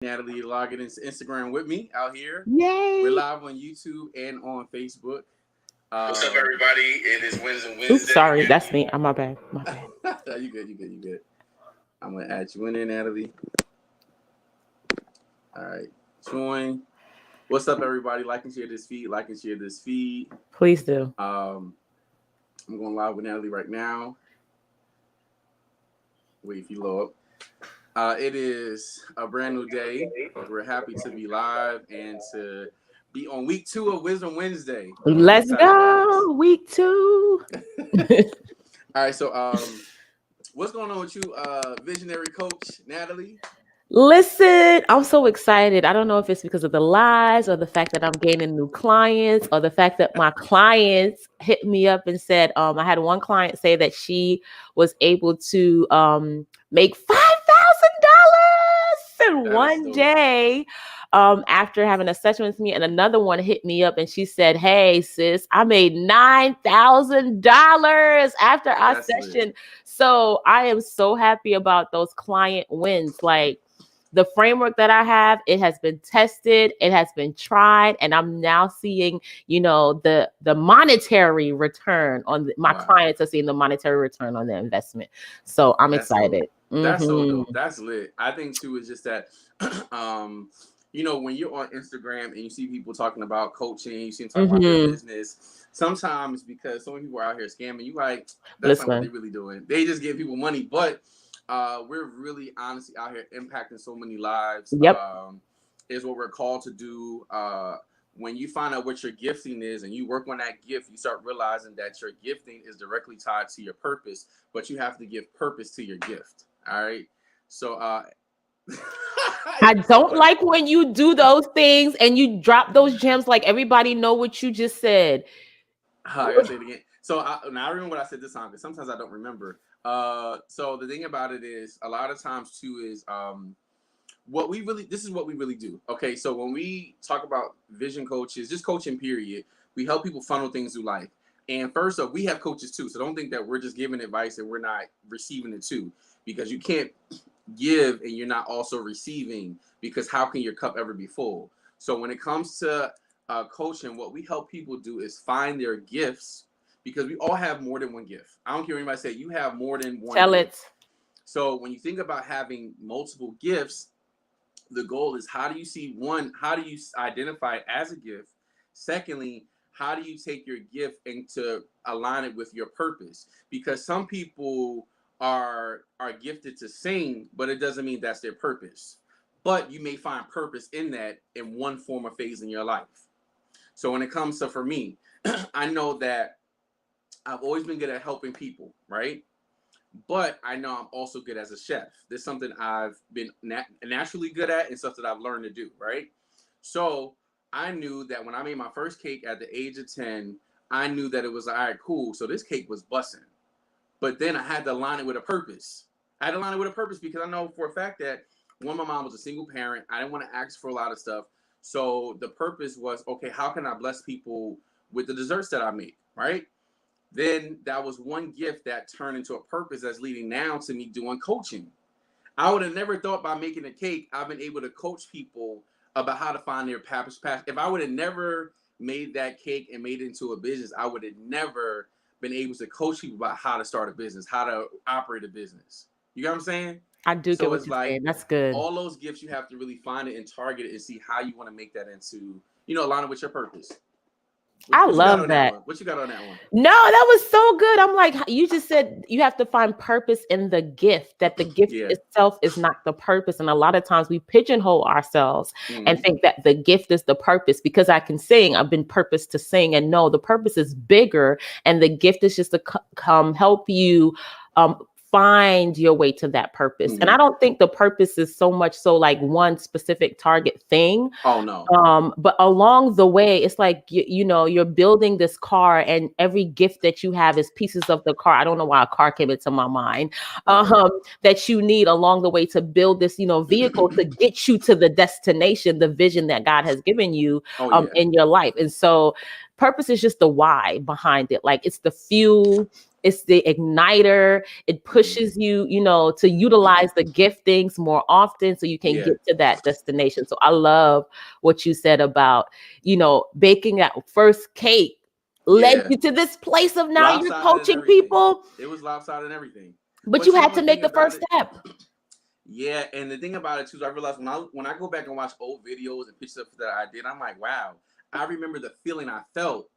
Natalie logging into Instagram with me out here. We're Yay! live on YouTube and on Facebook. What's up, everybody? It is Wednesday. Oops, sorry, that's me. My bad. My bad. You good? You good? I'm gonna add you in there, Natalie. All right, join. What's up, everybody? Like and share this feed. Please do. I'm going live with Natalie right now. Wait if you load up. It is a brand new day. We're happy to be live and to be on week 2 of Wisdom Wednesday. Let's go. Week 2. All right, so what's going on with you, visionary coach Natalie? Listen, I'm so excited. I don't know if it's because of the lives or the fact that I'm gaining new clients or the fact that my clients hit me up and said, I had one client say that she was able to make $5,000 in one day after having a session with me. And another one hit me up and she said, hey, sis, I made $9,000 after our session. Lit. So I am so happy about those client wins. Like, the framework that I have, it has been tested, it has been tried, and I'm now seeing, the monetary return on my clients are seeing the monetary return on their investment. So I'm excited. That's so dope. That's lit. I think too is just that, when you're on Instagram and you see people talking about coaching, you see them talking about their business. Sometimes because so many people are out here scamming, you like that's not what they're really doing. They just give people money, but we're really honestly out here impacting so many lives. Yep. Is what we're called to do. When you find out what your gifting is and you work on that gift, you start realizing that your gifting is directly tied to your purpose, but you have to give purpose to your gift. All right. So I don't like when you do those things and you drop those gems like everybody know what you just said. I gotta say it again. So now I remember what I said this time because sometimes I don't remember. So the thing about it is a lot of times too is this is what we really do. Okay, so when we talk about vision coaches, just coaching period, we help people funnel things through life. And first up, we have coaches too. So don't think that we're just giving advice and we're not receiving it too, because you can't give and you're not also receiving, because how can your cup ever be full? So when it comes to coaching, what we help people do is find their gifts, because we all have more than one gift. I don't care what anybody say, you have more than one Tell gift. It. So when you think about having multiple gifts, the goal is how do you see one, how do you identify it as a gift? Secondly, how do you take your gift and to align it with your purpose? Because some people are gifted to sing, but it doesn't mean that's their purpose. But you may find purpose in that in one form or phase in your life. So when it comes to, for me, I know that I've always been good at helping people, right? But I know I'm also good as a chef. There's something I've been naturally good at and stuff that I've learned to do, right? So I knew that when I made my first cake at the age of 10, I knew that it was all right, cool. So this cake was busting. But then I had to align it with a purpose. I had to align it with a purpose because I know for a fact that my mom was a single parent. I didn't want to ask for a lot of stuff. So the purpose was, okay, how can I bless people with the desserts that I make, right? Then that was one gift that turned into a purpose that's leading now to me doing coaching. I would have never thought by making a cake, I've been able to coach people about how to find their purpose. If I would have never made that cake and made it into a business, I would have never been able to coach people about how to start a business, how to operate a business. You know what I'm saying? I do get what you're saying. That's good. All those gifts, you have to really find it and target it and see how you want to make that into, align it with your purpose. I love that. What you got on that one? No, that was so good. I'm like, you just said you have to find purpose in the gift, that the gift itself is not the purpose. And a lot of times we pigeonhole ourselves and think that the gift is the purpose. Because I can sing, I've been purposed to sing. And no, the purpose is bigger. And the gift is just to come help you find your way to that purpose. And I don't think the purpose is so much so like one specific target thing. Oh no. But along the way, it's like, you're building this car and every gift that you have is pieces of the car. I don't know why a car came into my mind, that you need along the way to build this, vehicle to get you to the destination, the vision that God has given you in your life. And so purpose is just the why behind it. Like it's the fuel. it's the igniter. It pushes you, you know, to utilize the giftings more often so you can get to that destination. So I love what you said about, you know, baking that first cake led you to this place of now you're coaching people. It was lopsided and everything. But you had to make the first step. Yeah, and the thing about it too is I realized when I go back and watch old videos and pictures that I did, I'm like, wow, I remember the feeling I felt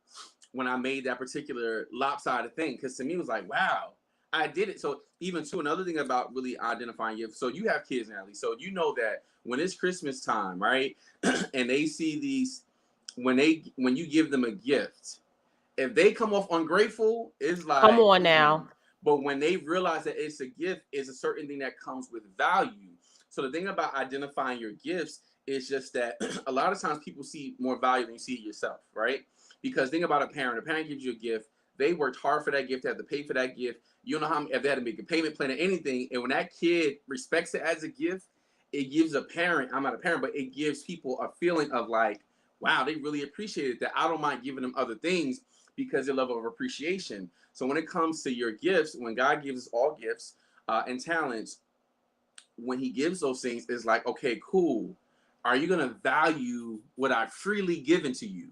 when I made that particular lopsided thing. Because to me, it was like, wow, I did it. So even too, another thing about really identifying you. So you have kids, Natalie. So you know that when it's Christmas time, right, and they see these, when you give them a gift, if they come off ungrateful, it's like, come on now. But when they realize that it's a gift, it's a certain thing that comes with value. So the thing about identifying your gifts is just that a lot of times people see more value than you see it yourself, right? Because think about a parent. A parent gives you a gift. They worked hard for that gift. They have to pay for that gift. You don't know how if they had to make a payment plan or anything. And when that kid respects it as a gift, it gives a parent, I'm not a parent, but it gives people a feeling of like, wow, they really appreciated that. I don't mind giving them other things because their level of appreciation. So when it comes to your gifts, when God gives us all gifts and talents, when he gives those things, it's like, okay, cool. Are you going to value what I've freely given to you?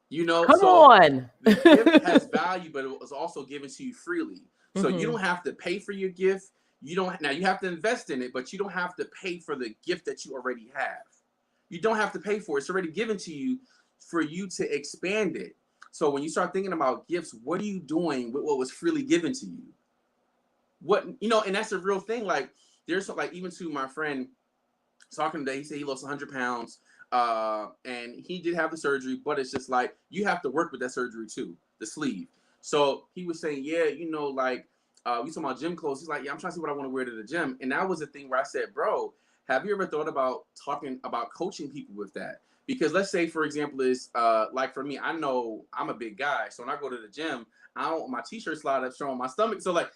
You know, come on. The gift has value, but it was also given to you freely. So you don't have to pay for your gift. Now you have to invest in it, but you don't have to pay for the gift that you already have. You don't have to pay for it. It's already given to you for you to expand it. So when you start thinking about gifts, what are you doing with what was freely given to you? What, you know, and that's a real thing. Like there's like, even to my friend talking today, he said he lost 100 pounds and he did have the surgery, but it's just like, you have to work with that surgery too, the sleeve. So he was saying, yeah, you know, like we talking about gym clothes. He's like, yeah, I'm trying to see what I want to wear to the gym. And that was the thing where I said, bro, have you ever thought about talking about coaching people with that? Because let's say, for example, is like for me, I know I'm a big guy. So when I go to the gym, I don't want my t-shirt slide up showing my stomach. So like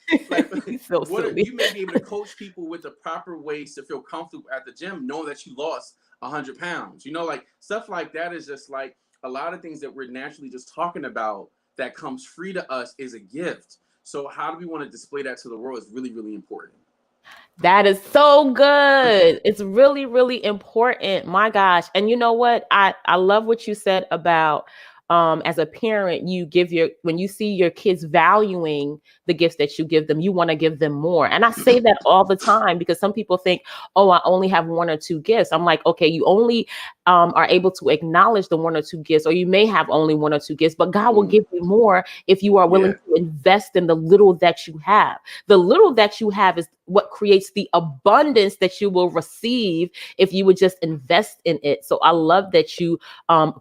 so you may be able to coach people with the proper ways to feel comfortable at the gym, knowing that you lost 100 pounds. You know, like stuff like that is just like a lot of things that we're naturally just talking about that comes free to us is a gift. So how do we want to display that to the world is really, really important. That is so good. It's really, really important. My gosh. And you know what? I love what you said about as a parent, when you see your kids valuing the gifts that you give them, you want to give them more. And I say that all the time because some people think, oh, I only have one or two gifts. I'm like, okay, you only are able to acknowledge the one or two gifts, or you may have only one or two gifts, but God will give you more if you are willing to invest in the little that you have. The little that you have is what creates the abundance that you will receive if you would just invest in it. So I love that you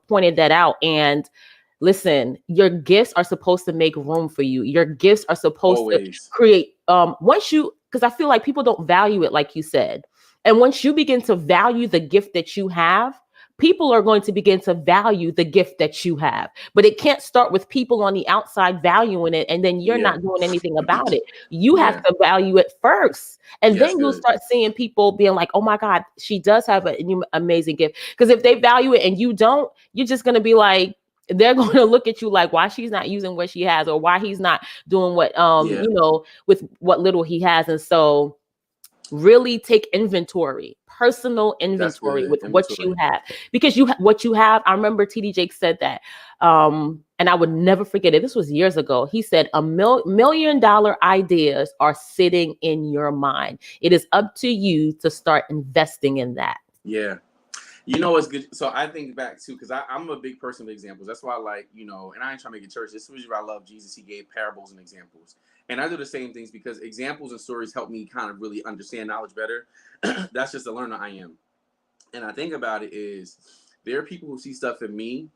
pointed that out. And listen, your gifts are supposed to make room for you. Your gifts are supposed to create because I feel like people don't value it, like you said. And once you begin to value the gift that you have, people are going to begin to value the gift that you have. But it can't start with people on the outside valuing it, and then you're not doing anything about it. You have to value it first. And then you'll start seeing people being like, oh my God, she does have an amazing gift. Because if they value it and you don't, you're just going to be like, they're going to look at you like why she's not using what she has, or why he's not doing what, you know, with what little he has. And so really take personal inventory with what you have, because what you have. I remember TD Jakes said that, and I would never forget it. This was years ago. He said, $1 million ideas are sitting in your mind. It is up to you to start investing in that. Yeah. You know, it's good. So I think back too, because I'm a big person of examples. That's why I like, you know, and I ain't trying to make a church. This is why I love Jesus. He gave parables and examples. And I do the same things because examples and stories help me kind of really understand knowledge better. That's just the learner I am. And I think about it is there are people who see stuff in me.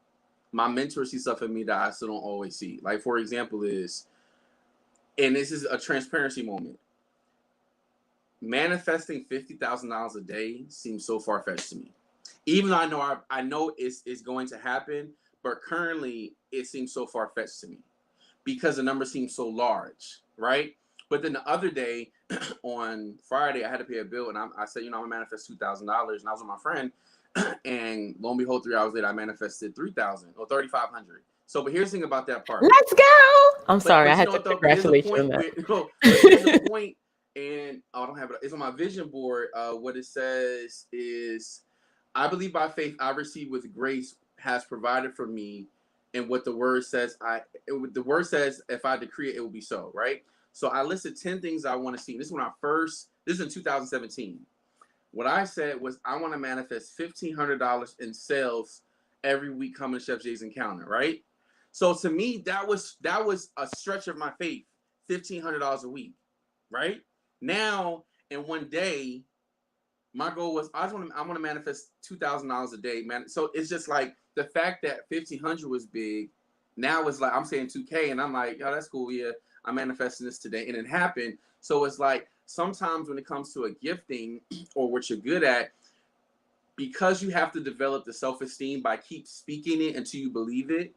My mentors see stuff in me that I still don't always see. Like, for example, and this is a transparency moment. Manifesting $50,000 a day seems so far-fetched to me. Even though I know it's going to happen, but currently it seems so far-fetched to me because the number seems so large, right? But then the other day on Friday, I had to pay a bill, and I said, you know, I'm gonna manifest $2,000, and I was with my friend, and lo and behold, 3 hours later, I manifested $3,000 or $3,500. So, but here's the thing about that part. Let's go. I'm sorry, but I had to congratulate you on that. Here's the point, and I don't have it. It's on my vision board. What it says is, I believe by faith I receive with grace has provided for me, and what the word says, the word says, if I decree it, it will be so. Right. So I listed 10 things I want to see. This is when this is in 2017. What I said was I want to manifest $1,500 in sales every week coming to Chef Jay's Encounter. Right. So to me, that was a stretch of my faith, $1,500 a week, right? Now, in one day, my goal was I want to manifest $2,000 a day, man. So it's just like the fact that 1,500 was big. Now it's like I'm saying 2K, and I'm like, oh, that's cool. Yeah, I'm manifesting this today, and it happened. So it's like sometimes when it comes to a gifting or what you're good at, because you have to develop the self-esteem by keep speaking it until you believe it.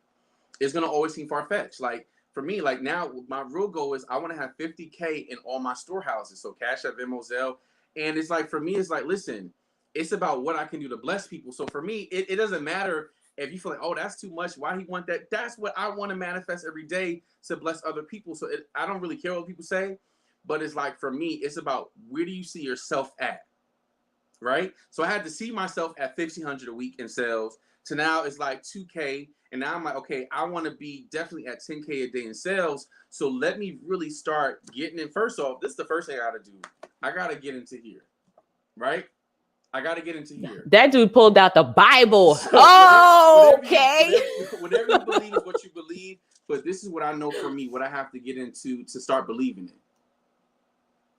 It's gonna always seem far-fetched. Like for me, like now, my real goal is I want to have 50K in all my storehouses. So Cash App, Venmo, Zelle, and it's like for me, it's like listen, it's about what I can do to bless people. So for me, it doesn't matter if you feel like, oh, that's too much. Why he want that? That's what I want to manifest every day to bless other people. So I don't really care what people say, but it's like for me, it's about where do you see yourself at, right? So I had to see myself at 1,500 a week in sales. To now it's like 2K. And now I'm like, okay, I want to be definitely at 10K a day in sales. So let me really start getting in. First off, this is the first thing I got to do. I got to get into here, right? I got to get into here. That dude pulled out the Bible. So okay. Whatever you believe is what you believe. But this is what I know for me, what I have to get into to start believing it.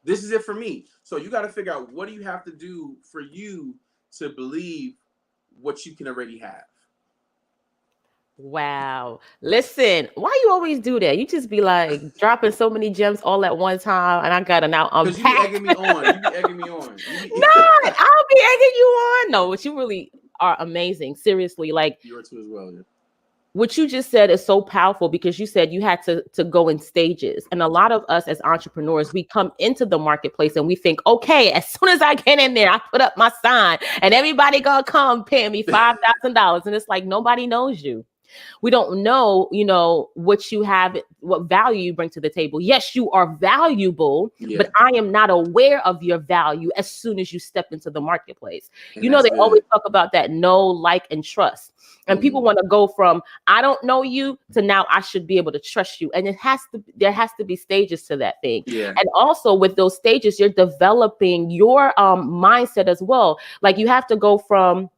This is it for me. So you got to figure out what do you have to do for you to believe what you can already have. Wow. Listen, why you always do that? You just be like dropping so many gems all at one time, and I gotta now unpack. Because you be egging me on. You be egging me on. No, I'll be egging you on. No, but you really are amazing. Seriously, like you are too as well. Yeah. What you just said is so powerful because you said you had to go in stages. And a lot of us as entrepreneurs, we come into the marketplace and we think, okay, as soon as I get in there, I put up my sign and everybody gonna come pay me $5,000. And it's like, nobody knows you. We don't know, what you have, what value you bring to the table. Yes, you are valuable, but I am not aware of your value as soon as you step into the marketplace. And they always talk about that know, like, and trust. And people want to go from, I don't know you to now I should be able to trust you. And there has to be stages to that thing. Yeah. And also with those stages, you're developing your mindset as well. Like you have to go from,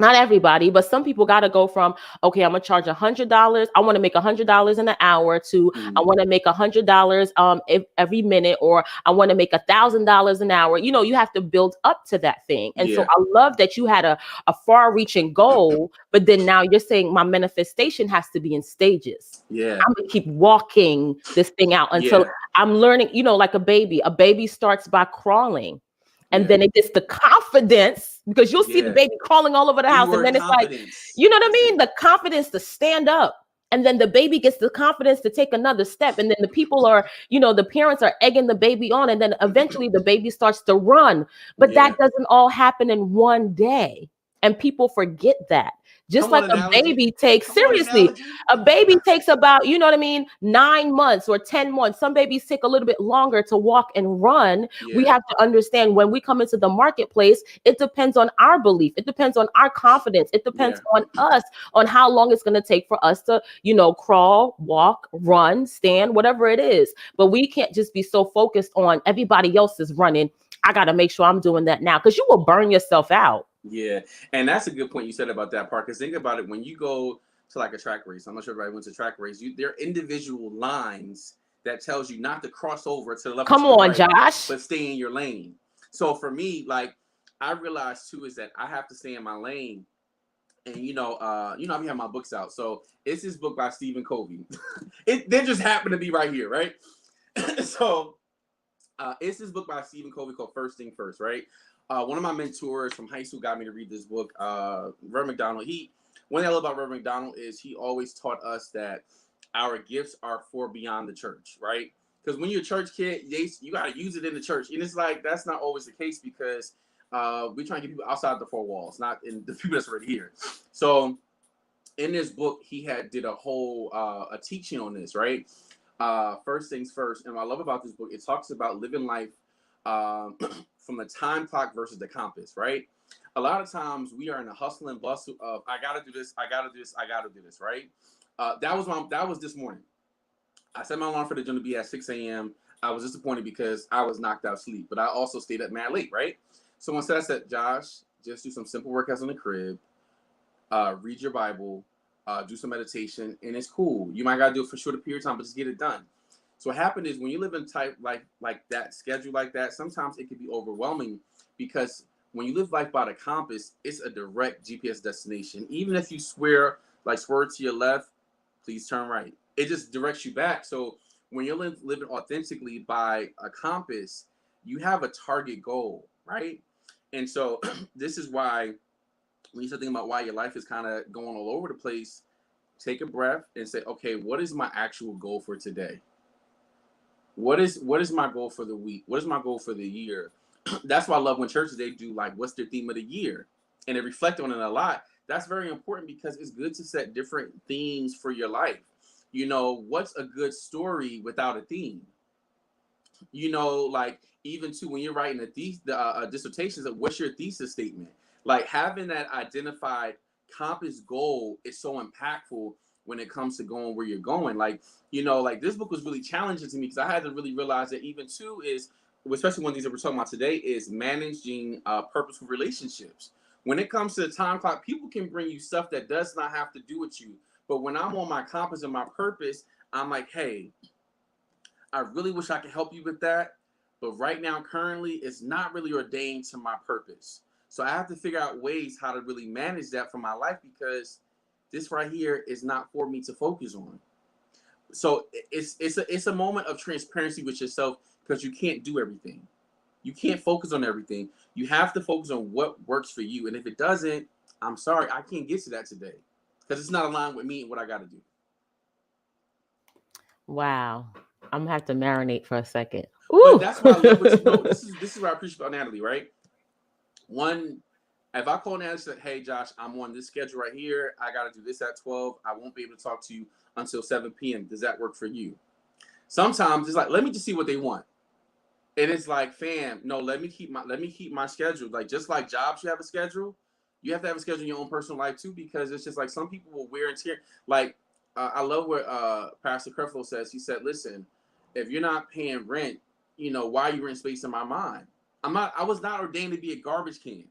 not everybody, but some people got to go from, okay, I'm going to charge $100. I want to make $100 in an hour to I want to make $100 every minute, or I want to make $1,000 an hour. You have to build up to that thing. And so I love that you had a far reaching goal, but then now you're saying my manifestation has to be in stages. Yeah. I'm going to keep walking this thing out until I'm learning, like a baby starts by crawling. And then it gets the confidence, because you'll see the baby crawling all over the house. And then it's like, you know what I mean? The confidence to stand up. And then the baby gets the confidence to take another step. And then the people are, the parents are egging the baby on. And then eventually the baby starts to run. But that doesn't all happen in one day. And people forget that. Just like a baby takes, seriously, a baby takes about, 9 months or 10 months. Some babies take a little bit longer to walk and run. Yeah. We have to understand when we come into the marketplace, it depends on our belief. It depends on our confidence. It depends on us, on how long it's going to take for us to, crawl, walk, run, stand, whatever it is. But we can't just be so focused on everybody else is running. I got to make sure I'm doing that now, because you will burn yourself out. Yeah, and that's a good point you said about that part, because think about it, when you go to like a track race, I'm not sure everybody went to track race, there are individual lines that tells you not to cross over to the left. Come on, Josh. But stay in your lane. So for me, like, I realized too is that I have to stay in my lane. And I have my books out. So it's this book by Stephen Covey. They just happen to be right here, right? So it's this book by Stephen Covey called First Thing First, right? One of my mentors from high school got me to read this book. Reverend McDonald. One thing I love about Reverend McDonald is he always taught us that our gifts are for beyond the church, right? Because when you're a church kid, you got to use it in the church. And it's like, that's not always the case, because we try to get people outside the four walls, not in the people that's already here. So in this book, he did a whole a teaching on this, right? First things first, and what I love about this book, it talks about living life from the time clock versus the compass, right? A lot of times we are in a hustle and bustle of I gotta do this, I gotta do this, I gotta do this, right? That was this morning. I set my alarm for the gym to be at 6 a.m. I was disappointed because I was knocked out sleep, but I also stayed up mad late, right? So instead I said, Josh, just do some simple workouts in the crib, read your Bible, do some meditation, and it's cool. You might gotta do it for a shorter period of time, but just get it done. So what happened is when you live in type like that, schedule like that, sometimes it can be overwhelming because when you live life by the compass, it's a direct GPS destination. Even if you swerve to your left, please turn right. It just directs you back. So when you're living authentically by a compass, you have a target goal, right? And so this is why when you start thinking about why your life is kind of going all over the place, take a breath and say, okay, what is my actual goal for today? What is my goal for the week? What is my goal for the year? That's why I love when churches, they do like, what's their theme of the year? And they reflect on it a lot. That's very important because it's good to set different themes for your life. You know, what's a good story without a theme? You know, like even too, when you're writing a dissertation, what's your thesis statement? Like having that identified compass goal is so impactful when it comes to going where you're going. Like, you know, like this book was really challenging to me because I had to really realize that even too is, especially one of these that we're talking about today, is managing purposeful relationships. When it comes to the time clock, people can bring you stuff that does not have to do with you. But when I'm on my compass and my purpose, I'm like, hey, I really wish I could help you with that. But right now, currently, it's not really ordained to my purpose. So I have to figure out ways how to really manage that for my life because this right here is not for me to focus on. So it's a moment of transparency with yourself because you can't do everything. You can't focus on everything. You have to focus on what works for you. And if it doesn't, I'm sorry, I can't get to that today because it's not aligned with me and what I got to do. Wow. I'm gonna have to marinate for a second. But that's why I love what you know. This is what I appreciate about Natalie, right? One, if I call Natalie and say, hey, Josh, I'm on this schedule right here. I got to do this at 12. I won't be able to talk to you until 7 p.m. Does that work for you? Sometimes it's like, let me just see what they want. And it's like, fam, no, let me keep my schedule. Like, just like jobs, you have a schedule. You have to have a schedule in your own personal life too, because it's just like some people will wear and tear. Like, I love what Pastor Creflo says. He said, listen, if you're not paying rent, you know, why are you renting space in my mind? I was not ordained to be a garbage can.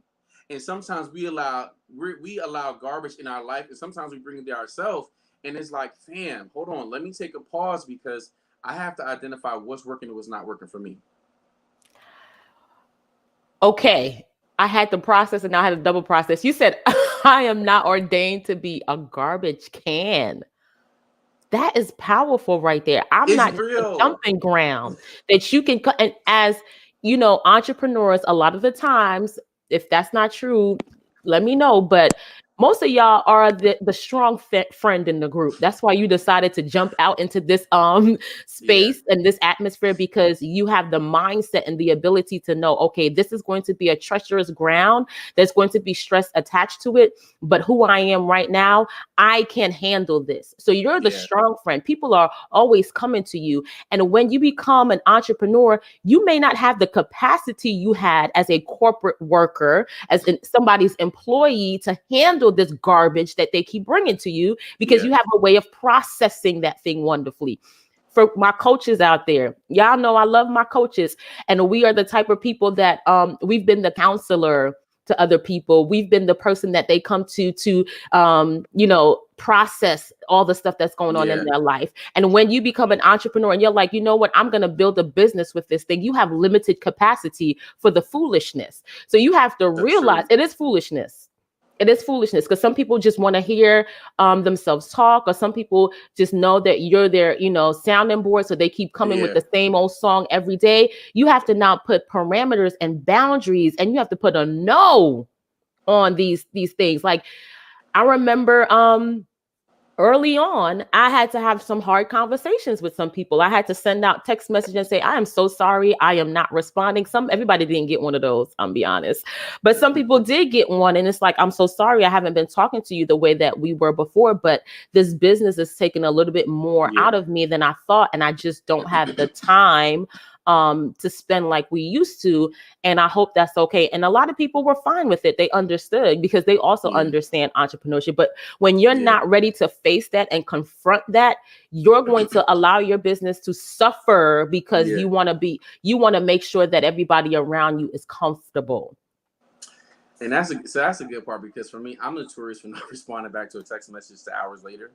And sometimes we allow garbage in our life, and sometimes we bring it there ourselves. And it's like, fam, hold on, let me take a pause because I have to identify what's working and what's not working for me. Okay, I had to process and now I had to double process. You said I am not ordained to be a garbage can. That is powerful right there. I'm not a dumping ground that you can cut. And as you know, entrepreneurs, a lot of the times, if that's not true, let me know. But most of y'all are the strong friend in the group. That's why you decided to jump out into this space and this atmosphere, because you have the mindset and the ability to know, okay, this is going to be a treacherous ground. There's going to be stress attached to it. But who I am right now, I can handle this. So you're the strong friend. People are always coming to you. And when you become an entrepreneur, you may not have the capacity you had as a corporate worker, as somebody's employee, to handle this garbage that they keep bringing to you, because you have a way of processing that thing wonderfully. For my coaches out there, y'all know I love my coaches, and we are the type of people that we've been the counselor to other people. We've been the person that they come to you know, process all the stuff that's going on in their life. And when you become an entrepreneur and you're like, you know what, I'm going to build a business with this thing, you have limited capacity for the foolishness. So you have to realize it is foolishness. It is foolishness, because some people just want to hear themselves talk, or some people just know that you're their, you know, sounding board. So they keep coming with the same old song every day. You have to now put parameters and boundaries, and you have to put a no on these things. Like, I remember early on, I had to have some hard conversations with some people. I had to send out text messages and say, I am so sorry, I am not responding. Everybody didn't get one of those, I'm be honest. But some people did get one. And it's like, I'm so sorry, I haven't been talking to you the way that we were before, but this business is taking a little bit more out of me than I thought. And I just don't have the time to spend like we used to. And I hope that's okay. And a lot of people were fine with it. They understood because they also understand entrepreneurship. But when you're not ready to face that and confront that, you're going to allow your business to suffer because you want to make sure that everybody around you is comfortable. And that's a good part, because for me, I'm notorious for not responding back to a text message to hours later.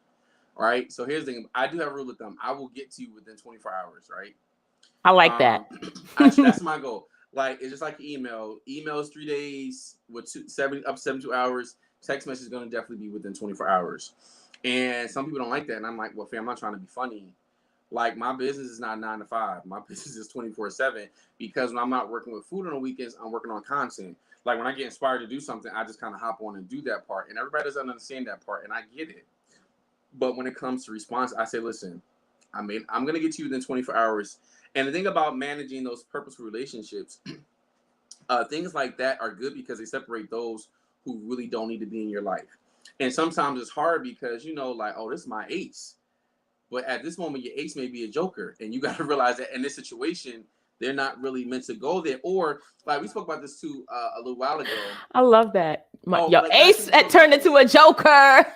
All right. So here's the thing. I do have a rule of thumb. I will get to you within 24 hours, right? I like that. That's my goal. Like, it's just like email. Email is 3 days with up to 72 hours. Text message is going to definitely be within 24 hours. And some people don't like that. And I'm like, well, fam, I'm not trying to be funny. Like, my business is not 9 to 5. My business is 24/7, because when I'm not working with food on the weekends, I'm working on content. Like, when I get inspired to do something, I just kind of hop on and do that part. And everybody doesn't understand that part, and I get it. But when it comes to response, I say, listen, I'm going to get to you within 24 hours. And the thing about managing those purposeful relationships, things like that are good because they separate those who really don't need to be in your life. And sometimes it's hard because, like, oh, this is my ace. But at this moment, your ace may be a joker. And you got to realize that in this situation, they're not really meant to go there. Or, like, we spoke about this too a little while ago. I love that. Your ace turned into a joker.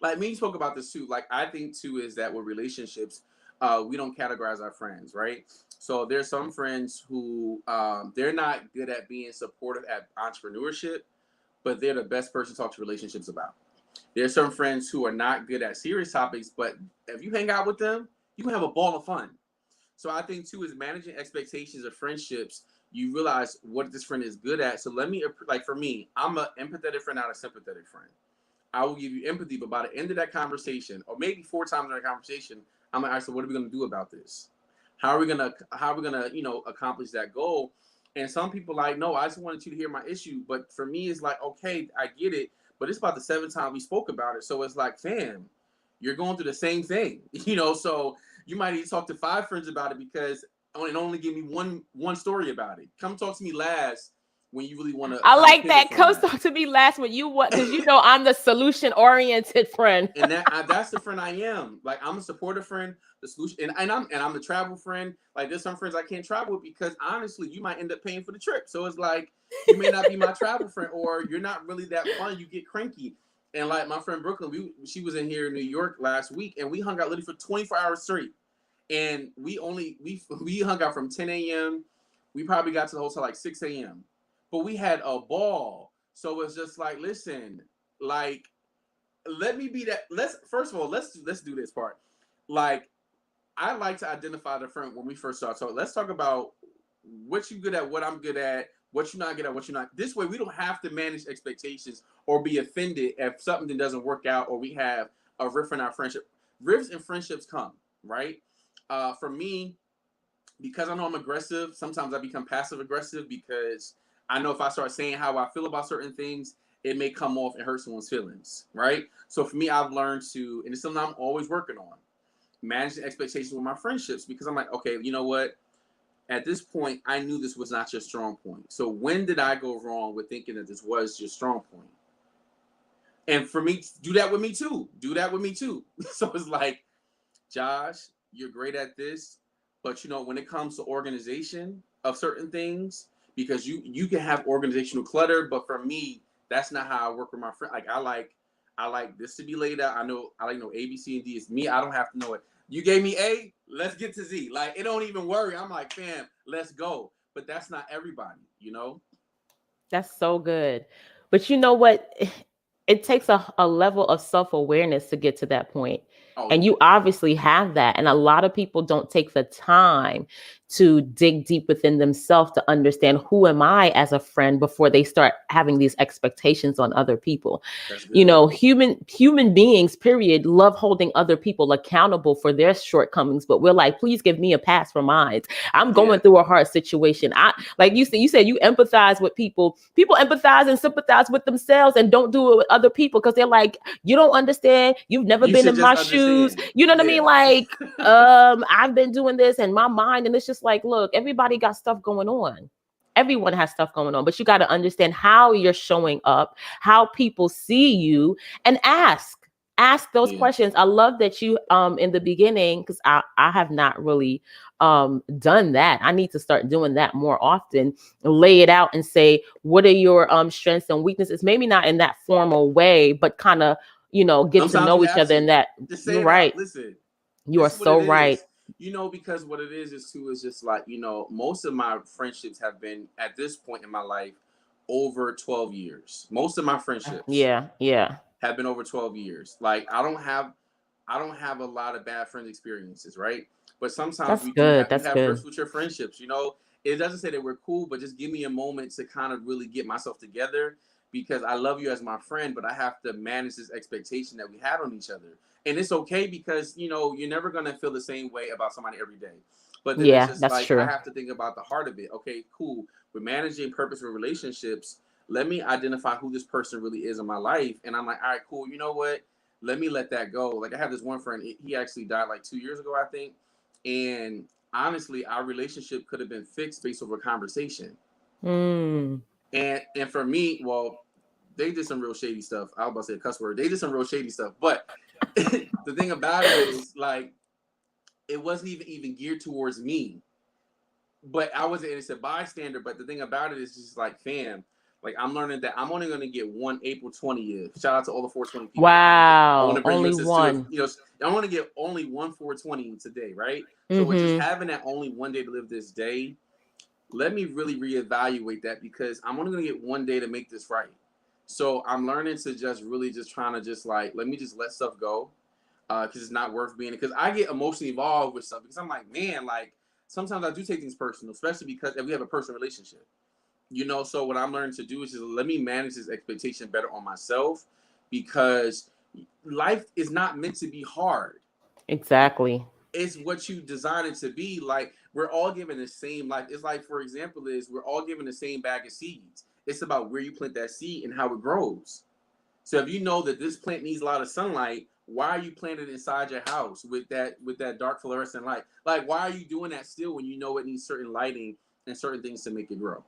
Like, me spoke about this too. Like, I think too is that with relationships, we don't categorize our friends, right? So there's some friends who they're not good at being supportive at entrepreneurship, but they're the best person to talk to relationships about. There's some friends who are not good at serious topics, but if you hang out with them, you can have a ball of fun. So I think too is managing expectations of friendships. You realize what this friend is good at. So like for me, I'm an empathetic friend, not a sympathetic friend. I will give you empathy, but by the end of that conversation, or maybe 4 times in that conversation, I'm gonna ask them, what are we gonna do about this? How are we gonna accomplish that goal? And some people like, no, I just wanted you to hear my issue. But for me, it's like, okay, I get it, but it's about the 7th time we spoke about it. So it's like, fam, you're going through the same thing, so you might need to talk to 5 friends about it, because only give me one story about it. Come talk to me last when you really want to. I like that. Come talk to me last when you want, because I'm the solution-oriented friend. And that's the friend I am. Like, I'm a supportive friend, the solution, and I'm the travel friend. Like, there's some friends I can't travel with because honestly, you might end up paying for the trip. So it's like, you may not be my travel friend, or you're not really that fun. You get cranky. And like my friend Brooklyn, she was in here in New York last week, and we hung out literally for 24 hours straight. And we hung out from 10 a.m. We probably got to the hotel like 6 a.m. But we had a ball. So it's just like, listen, like, let me be that. First of all, let's do this part. Like, I like to identify the friend when we first start. So let's talk about what you good at, what I'm good at, what you're not good at, what you're not. This way, we don't have to manage expectations or be offended if something doesn't work out or we have a rift in our friendship. Rifts in friendships come, right? For me, because I know I'm aggressive, sometimes I become passive aggressive because I know if I start saying how I feel about certain things, it may come off and hurt someone's feelings, right? So for me, I've learned to, and it's something I'm always working on, manage the expectations with my friendships, because I'm like, okay, you know what? At this point, I knew this was not your strong point. So when did I go wrong with thinking that this was your strong point? And for me, do that with me too. So it's like, Josh, you're great at this, but when it comes to organization of certain things, because you can have organizational clutter, but for me, that's not how I work with my friend. Like, I like this to be laid out. I like A, B, C, and D. It's me. I don't have to know it. You gave me A, let's get to Z. Like, it don't even worry. I'm like, fam, let's go. But that's not everybody, That's so good. But you know what? It takes a level of self-awareness to get to that point. And you obviously have that. And a lot of people don't take the time to dig deep within themselves to understand who am I as a friend before they start having these expectations on other people. You know, human beings, period, love holding other people accountable for their shortcomings, but we're like, please give me a pass for mine. I'm going through a hard situation. I, like you said you empathize with people. People empathize and sympathize with themselves and don't do it with other people because they're like, you don't understand. You've never been in my shoes. You know what I mean? Like, I've been doing this in my mind, and it's just like, look, everybody got stuff going on. Everyone has stuff going on, but you got to understand how you're showing up, how people see you, and ask those questions. I love that you in the beginning, because I have not really done that. I need to start doing that more often. Lay it out and say, what are your strengths and weaknesses? Maybe not in that formal way, but kind of, you know, get Sometimes to know each other in that. You're right. Listen, you are so right. You know, because what it is just like, you know, most of my friendships have been at this point in my life over 12 years. Most of my friendships have been over 12 years. Like, I don't have a lot of bad friend experiences, right? But sometimes we have future friendships, you know. It doesn't say that we're cool, but just give me a moment to kind of really get myself together, because I love you as my friend, but I have to manage this expectation that we had on each other. And it's okay, because, you know, you're never going to feel the same way about somebody every day. But then it's just like, true. I have to think about the heart of it. Okay, cool. We're managing purposeful relationships. Let me identify who this person really is in my life. And I'm like, all right, cool. You know what? Let me let that go. Like, I have this one friend, he actually died like 2 years ago, I think. And honestly, our relationship could have been fixed based over conversation. And for me, well, they did some real shady stuff. I was about to say a cuss word. They did some real shady stuff. But the thing about it is, like, it wasn't even geared towards me. But I wasn't, it's a bystander. But the thing about it is just like, fam, like, I'm learning that I'm only going to get one April 20th. Shout out to all the 420 people. Wow. I want to bring only one. You know, I want to get only one 420 today, right? So with just having that only one day to live this day, let me really reevaluate that, because I'm only going to get one day to make this right. So I'm learning to just really just trying to just like, let me just let stuff go, because it's not worth being, because I get emotionally involved with stuff, because I'm like, man, like, sometimes I do take things personal, especially because if we have a personal relationship, you know. So what I'm learning to do is just let me manage this expectation better on myself, because life is not meant to be hard. Exactly. It's what you design it to be. Like, we're all given the same life. It's like, for example, we're all given the same bag of seeds. It's about where you plant that seed and how it grows. So if you know that this plant needs a lot of sunlight, why are you planting it inside your house with that dark fluorescent light? Like, why are you doing that still when you know it needs certain lighting and certain things to make it grow?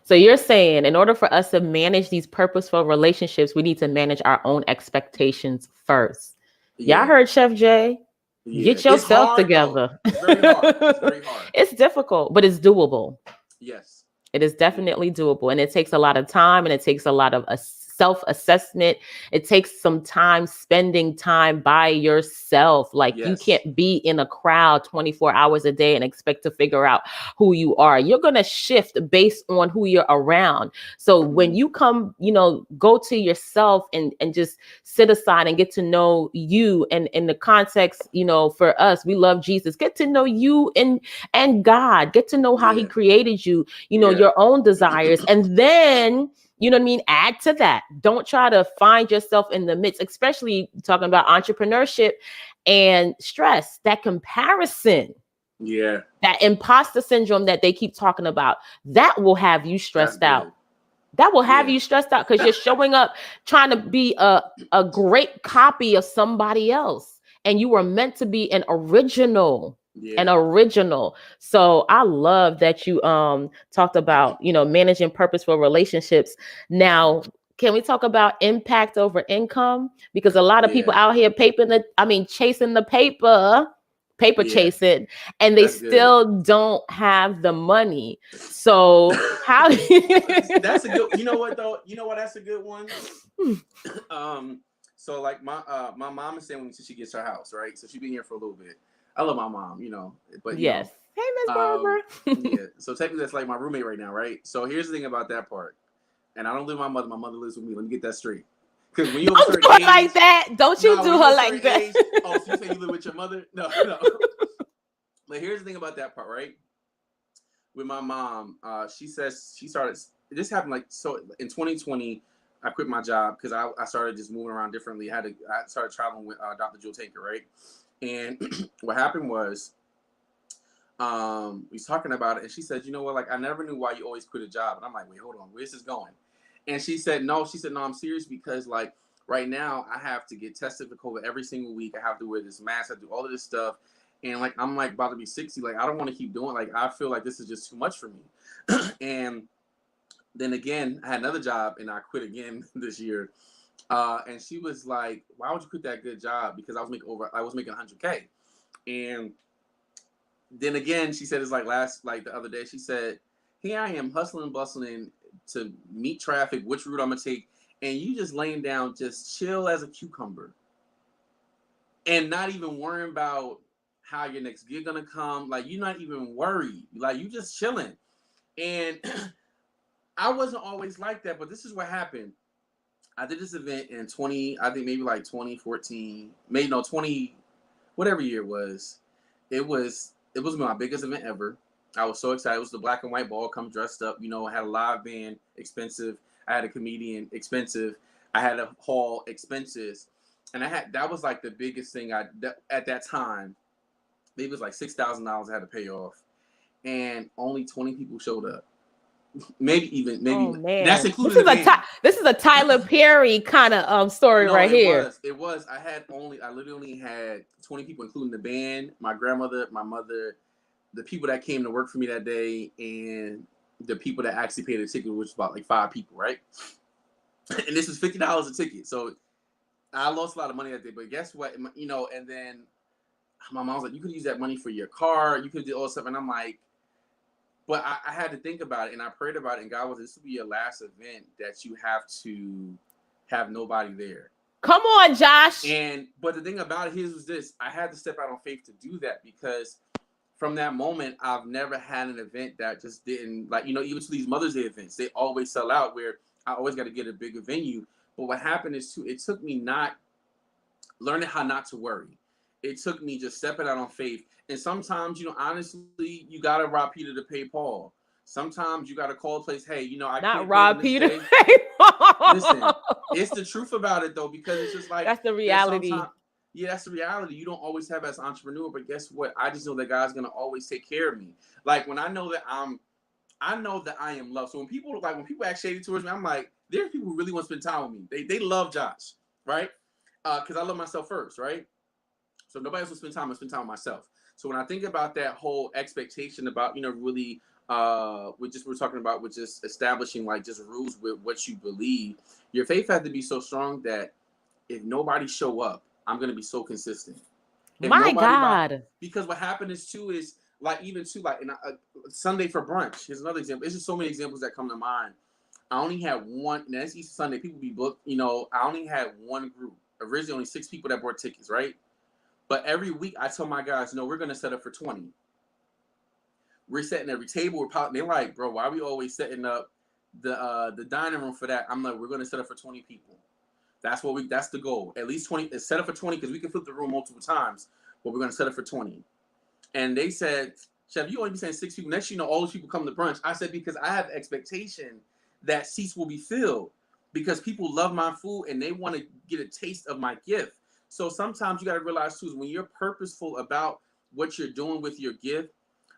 So you're saying, in order for us to manage these purposeful relationships, we need to manage our own expectations first. Y'all heard Chef Jay? Get yourself together. It's very hard. It's very hard. It's difficult, but it's doable. Yes. It is definitely doable. And it takes a lot of time, and it takes a lot of self-assessment. It takes some time spending time by yourself. Like, you can't be in a crowd 24 hours a day and expect to figure out who you are. You're going to shift based on who you're around. So when you come, you know, go to yourself and just sit aside and get to know you, and in the context, you know, for us, we love Jesus. Get to know you and God. Get to know how he created you, you know, your own desires. And then, you know what I mean? Add to that. Don't try to find yourself in the midst, especially talking about entrepreneurship and stress, that comparison. Yeah. That imposter syndrome that they keep talking about, that will have you stressed out. That will have you stressed out, because you're showing up trying to be a great copy of somebody else. And you were meant to be an original. So I love that you talked about, you know, managing purposeful relationships. Now, can we talk about impact over income? Because a lot of people out here chasing the paper chasing, and they still don't have the money. So how that's a good, you know what though? You know what, that's a good one. So like my mom is saying when she gets her house, right? So she's been here for a little bit. I love my mom, you know, but you know, hey, Miss Barbara. So technically that's like my roommate right now, right? So here's the thing about that part. And I don't live with my mother. My mother lives with me. Let me get that straight. Because when you don't do her like that. Don't you do her like that. Oh, so you say you live with your mother? No. But here's the thing about that part, right? with my mom. She says she started. This happened like so in 2020. I quit my job because I started just moving around differently. I started traveling with Dr. Jewel Taker, right? And what happened was, we was talking about it, and she said, you know what? Like, I never knew why you always quit a job. And I'm like, wait, hold on, where's this going? And she said, no, I'm serious because like right now I have to get tested for COVID every single week. I have to wear this mask. I do all of this stuff. And like, I'm like about to be 60. Like, I don't want to keep doing, like, I feel like this is just too much for me. And then again, I had another job and I quit again this year. And she was like, why would you quit that good job? Because I was making 100K. And then again, she said, it's like the other day, she said, here I am hustling and bustling to meet traffic, which route I'm going to take. And you just laying down, just chill as a cucumber. And not even worrying about how your next gig going to come. Like, you're not even worried. Like, you just chilling. And I wasn't always like that, but this is what happened. I did this event in 2014, whatever year it was. It was my biggest event ever. I was so excited. It was the black and white ball, come dressed up. You know, I had a live band, expensive. I had a comedian, expensive. I had a hall, expenses. And that was like the biggest thing at that time. Maybe it was like $6,000 I had to pay off. And only 20 people showed up. Maybe. Oh, man. That's including this is a Tyler Perry kind of story here. It was. I literally only had 20 people, including the band, my grandmother, my mother, the people that came to work for me that day, and the people that actually paid the ticket, which was about like 5 people, right? And this was $50 a ticket. So I lost a lot of money that day. But guess what? You know, and then my mom was like, you could use that money for your car. You could do all stuff. And I'm like, but I had to think about it, and I prayed about it, and God was, this will be your last event that you have to have nobody there. Come on, Josh. But the thing about it was this: I had to step out on faith to do that, because from that moment, I've never had an event that just didn't, like, you know, even to these Mother's Day events, they always sell out, where I always got to get a bigger venue. But what happened is, too, it took me learning how not to worry. It took me just stepping out on faith. And sometimes, you know, honestly, you got to rob Peter to pay Paul. Sometimes you got to call a place, hey, you know, I not can't rob Peter to pay Paul. Listen, it's the truth about it, though, because it's just like, that's the reality. Yeah, that's the reality. You don't always have as an entrepreneur, but guess what? I just know that God's going to always take care of me. Like, when I know that I am loved. So when people act shady towards me, I'm like, there's people who really want to spend time with me. They love Josh, right? Because I love myself first, right? So nobody else will spend time. I spend time with myself. So when I think about that whole expectation about, you know, really, we're talking about with just establishing like just rules with what you believe, your faith has to be so strong that if nobody show up, I'm going to be so consistent. My God. Because what happened is too is like, even too, like in Sunday for brunch. Here's another example. It's just so many examples that come to mind. I only had one, and that's Easter Sunday. People be booked, you know, I only had one group. Originally only 6 people that bought tickets, right? But every week I tell my guys, no, we're going to set up for 20. We're setting every table. They're like, bro, why are we always setting up the dining room for that? I'm like, we're going to set up for 20 people. That's the goal. At least 20. Set up for 20 because we can flip the room multiple times, but we're going to set up for 20. And they said, Chef, you only be saying 6 people. Next thing you know, all those people come to brunch. I said, because I have expectation that seats will be filled because people love my food and they want to get a taste of my gift. So sometimes you got to realize too, is when you're purposeful about what you're doing with your gift.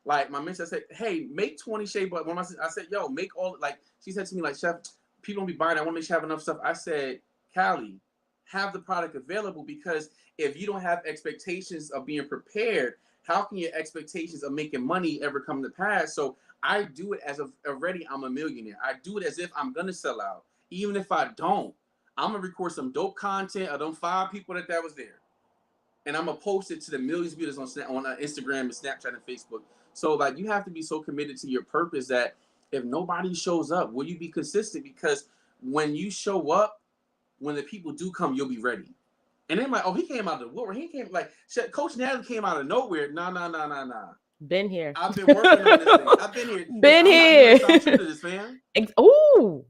Like my mentor said, hey, make 20 shea butter. When I said, yo, make all, like, she said to me, like, Chef, people don't be buying. I want to make sure I have enough stuff. I said, Callie, have the product available, because if you don't have expectations of being prepared, how can your expectations of making money ever come to pass? So I do it as of already I'm a millionaire. I do it as if I'm going to sell out. Even if I don't, I'm going to record some dope content of them 5 people that was there. And I'm going to post it to the millions of viewers on Instagram and Snapchat and Facebook. So like, you have to be so committed to your purpose that if nobody shows up, will you be consistent? Because when you show up, when the people do come, you'll be ready. And they're like, oh, he came out of the woodwork. He came like Coach Natalie came out of nowhere. Nah. Been here. I've been working on this thing. I've been here. Been here. I'm true to this, fam. Ooh.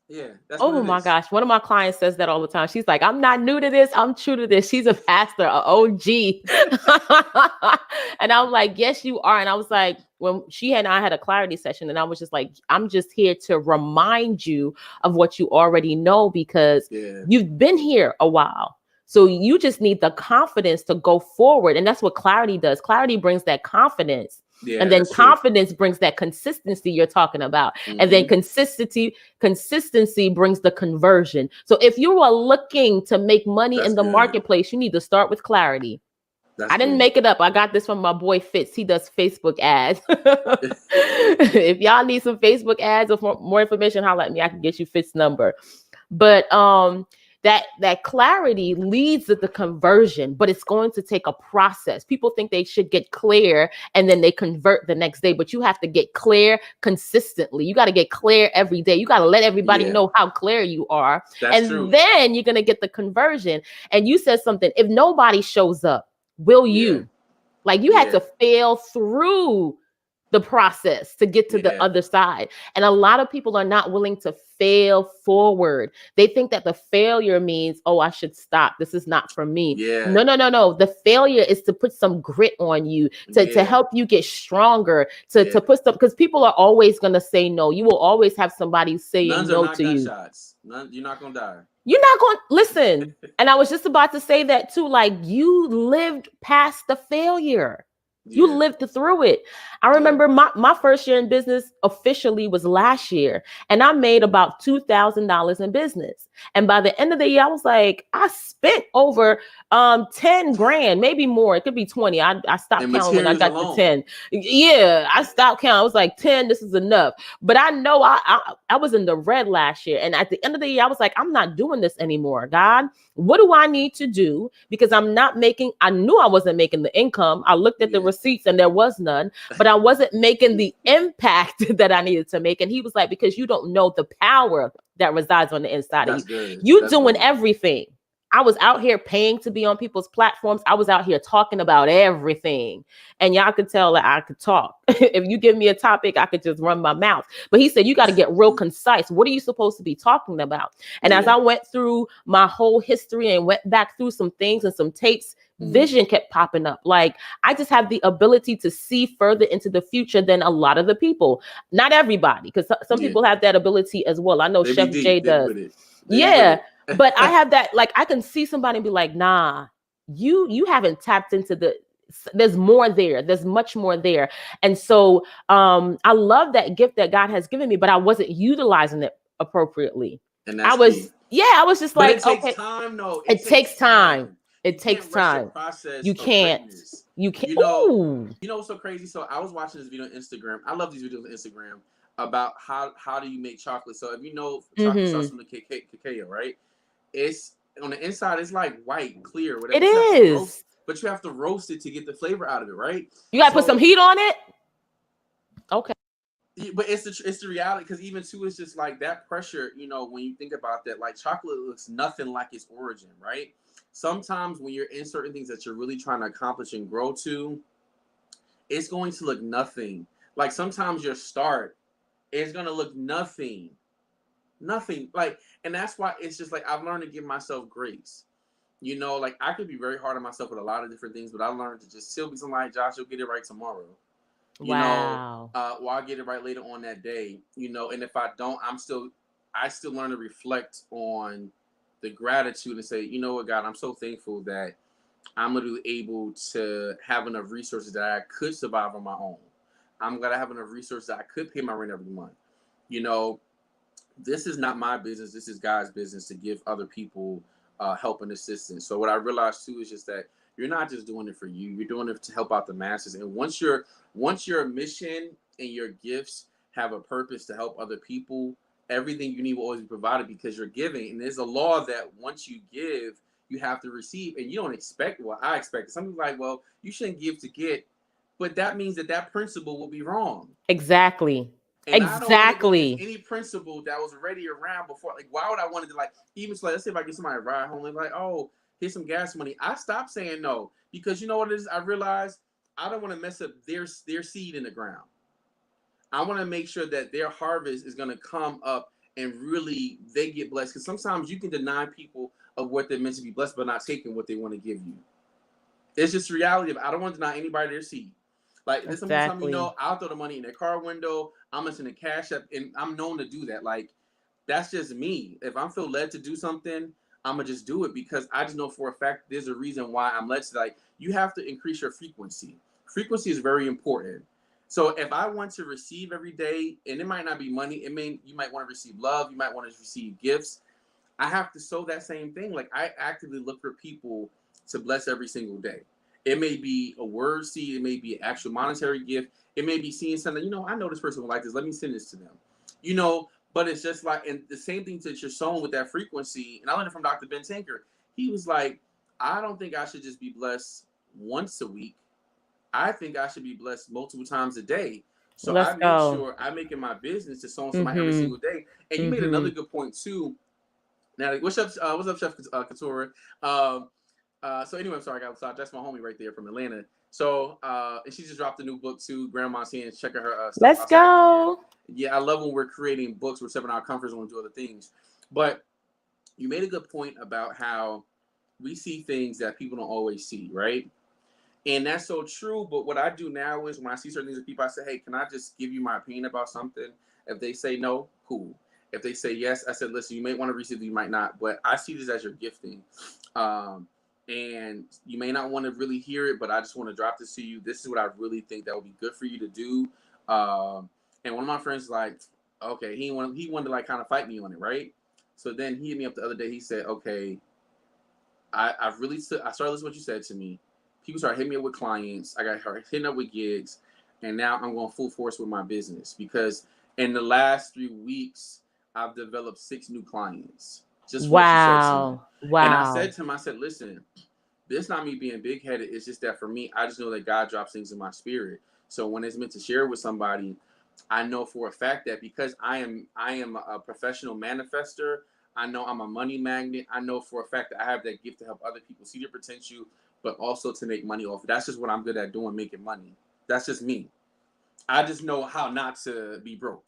Yeah, that's what Oh it my is. gosh. One of my clients says that all the time. She's like, I'm not new to this. I'm true to this. She's a pastor, a OG. And I'm like, yes, you are. And I was like, when she and I had a clarity session, and I was just like, I'm just here to remind you of what you already know, because you've been here a while. So you just need the confidence to go forward. And that's what clarity does. Clarity brings that confidence. Yeah, and then that's true. confidence brings that consistency you're talking about. And then consistency brings the conversion. So if you are looking to make money in the marketplace, you need to start with clarity. I didn't make it up. I got this from my boy Fitz. He does Facebook ads. If y'all need some Facebook ads or more information, holler at me. I can get you Fitz's number. But that clarity leads to the conversion, but it's going to take a process. People think they should get clear and then they convert the next day, but you have to get clear consistently. You got to get clear every day. You got to let everybody know how clear you are. That's true. Then you're going to get the conversion. And you said something, if nobody shows up, will you? Like you had to fail through the process to get to the other side. And a lot of people are not willing to fail forward. They think that the failure means, oh, I should stop. This is not for me. No. The failure is to put some grit on you, to help you get stronger, to put some, because people are always going to say no. You will always have somebody saying no to you. You're not going to die. You're not going to listen. And I was just about to say that too. Like you lived past the failure. You lived through it. I remember my first year in business officially was last year, and I made about $2,000 in business. And by the end of the year, I was like, I spent over 10 grand, maybe more. It could be 20. I stopped counting when I got to 10. Yeah, I stopped counting. I was like, 10, this is enough. But I know I was in the red last year. And at the end of the year, I was like, I'm not doing this anymore. God, what do I need to do? Because I knew I wasn't making the income. I looked at the receipts and there was none, but I wasn't making the impact that I needed to make. And he was like, because you don't know the power that resides on the inside of you. You doing everything. I was out here paying to be on people's platforms. I was out here talking about everything. And y'all could tell that I could talk. If you give me a topic, I could just run my mouth. But he said, you got to get real concise. What are you supposed to be talking about? And as I went through my whole history and went back through some things and some tapes, vision kept popping up. Like I just have the ability to see further into the future than a lot of the people. Not everybody, because some people have that ability as well. I know Chef Jay does. But I have that, like I can see somebody and be like, nah, you haven't tapped into there's more there. There's much more there. And so I love that gift that God has given me, but I wasn't utilizing it appropriately. And that's I was just like, it takes time, though. It takes time. It takes time. You can't. You can't. You know what's so crazy? So I was watching this video on Instagram. I love these videos on Instagram about how do you make chocolate. So if you know chocolate starts from the cacao, right? It's on the inside. It's like white, clear, whatever. It is. But you have to roast it to get the flavor out of it, right? You got to put some heat on it. Okay. But it's the reality, because even too, it's just like that pressure. You know, when you think about that, like chocolate looks nothing like its origin, right? Sometimes when you're in certain things that you're really trying to accomplish and grow to, it's going to look nothing. Like sometimes your start is going to look nothing. Like, and that's why it's just like I've learned to give myself grace. You know, like I could be very hard on myself with a lot of different things, but I learned to just still be something like, Josh, you'll get it right tomorrow. You know, well, I'll get it right later on that day. You know, and if I don't, I still learn to reflect on the gratitude and say, you know what, God, I'm so thankful that I'm going to be able to have enough resources that I could survive on my own. I'm going to have enough resources that I could pay my rent every month. You know, this is not my business. This is God's business to give other people help and assistance. So what I realized too is just that you're not just doing it for you. You're doing it to help out the masses. And once your mission and your gifts have a purpose to help other people, everything you need will always be provided because you're giving. And there's a law that once you give, you have to receive. And you don't expect, well, I expect. Some people are like, well, you shouldn't give to get. But that means that principle will be wrong. Exactly. And exactly. Any principle that was already around before, like, why would I want to like, even so, let's say if I get somebody a ride home, like, oh, here's some gas money. I stopped saying no because you know what it is? I realized I don't want to mess up their seed in the ground. I want to make sure that their harvest is going to come up and really they get blessed. Because sometimes you can deny people of what they're meant to be blessed, but not taking what they want to give you. It's just reality of I don't want to deny anybody their seed. Like this someone tell me no, I'll throw the money in their car window. I'm just in the cash app, and I'm known to do that. Like that's just me. If I feel led to do something, I'm gonna just do it because I just know for a fact there's a reason why I'm led to. Like you have to increase your frequency. Frequency is very important. So if I want to receive every day, and it might not be money, you might want to receive love, you might want to receive gifts. I have to sow that same thing. Like I actively look for people to bless every single day. It may be a word seed, it may be an actual monetary gift, it may be seeing something, I know this person would like this, let me send this to them. But it's just like, and the same thing that you're sowing with that frequency, and I learned it from Dr. Ben Tinker. He was like, I don't think I should just be blessed once a week. I think I should be blessed multiple times a day. So I make sure I make it my business to sow somebody every single day. And you made another good point too. Natalie, what's up, Chef Couture? So anyway, I'm sorry, I got outside. That's my homie right there from Atlanta. So and she just dropped a new book too. Grandma's here and checking her stuff. Let's go. Yeah, I love when we're creating books. We're stepping out of comfort zone and do other things. But you made a good point about how we see things that people don't always see, right? And that's so true. But what I do now is when I see certain things with people, I say, hey, can I just give you my opinion about something? If they say no, cool. If they say yes, I said, listen, you may want to receive it, you might not. But I see this as your gifting. And you may not want to really hear it, but I just want to drop this to you. This is what I really think that would be good for you to do. And one of my friends was like, okay, he wanted to like kind of fight me on it, right? So then he hit me up the other day. He said, okay, I started listening to what you said to me. People started hitting me up with clients. I got hitting up with gigs. And now I'm going full force with my business because in the last 3 weeks, I've developed 6 new clients. Just what you said to me. Wow. And I said to him, I said, listen, this not me being big headed. It's just that for me, I just know that God drops things in my spirit. So when it's meant to share with somebody, I know for a fact that because I am a professional manifester, I know I'm a money magnet. I know for a fact that I have that gift to help other people see their potential, but also to make money off. That's just what I'm good at doing, making money. That's just me. I just know how not to be broke.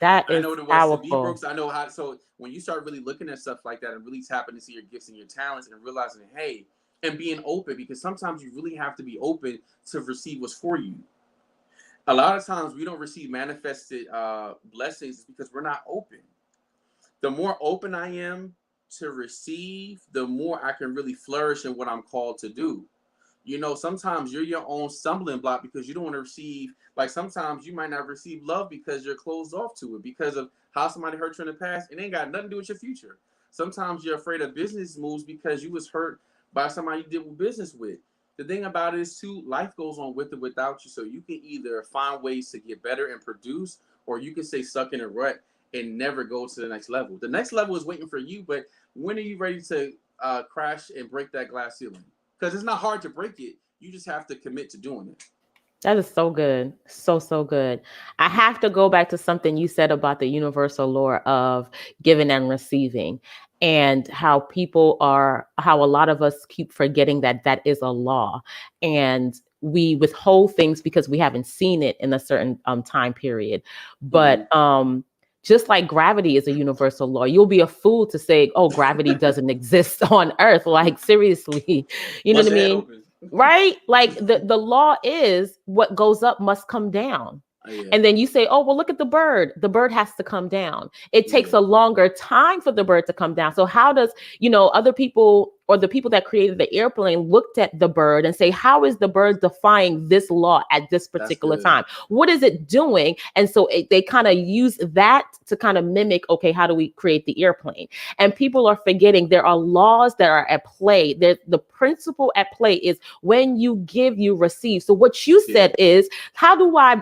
That is I know what it was powerful. to be broke. So I know how. So when you start really looking at stuff like that and really tapping into your gifts and your talents and realizing, hey, and being open, because sometimes you really have to be open to receive what's for you. A lot of times we don't receive manifested blessings because we're not open. The more open I am to receive, the more I can really flourish in what I'm called to do. Sometimes you're your own stumbling block because you don't want to receive, like sometimes you might not receive love because you're closed off to it because of how somebody hurt you in the past. It ain't got nothing to do with your future. Sometimes you're afraid of business moves because you was hurt by somebody you did business with. The thing about it is too, life goes on with it without you. So you can either find ways to get better and produce, or you can stay stuck in a rut and never go to the next level. The next level is waiting for you, but when are you ready to crash and break that glass ceiling? Because it's not hard to break it. You just have to commit to doing it. That is so good. So good. I have to go back to something you said about the universal law of giving and receiving and how a lot of us keep forgetting that is a law. And we withhold things because we haven't seen it in a certain time period. But just like gravity is a universal law, you'll be a fool to say, oh, gravity doesn't exist on Earth. Like, seriously, you know what I mean? Right? Like the law is what goes up must come down. Yeah. And then you say, oh, well, look at the bird. The bird has to come down. It takes a longer time for the bird to come down. So how does, other people or the people that created the airplane looked at the bird and say, how is the bird defying this law at this particular time? What is it doing? And so they kind of use that to kind of mimic, okay, how do we create the airplane? And people are forgetting there are laws that are at play. The principle at play is when you give, you receive. So what you said is, how do I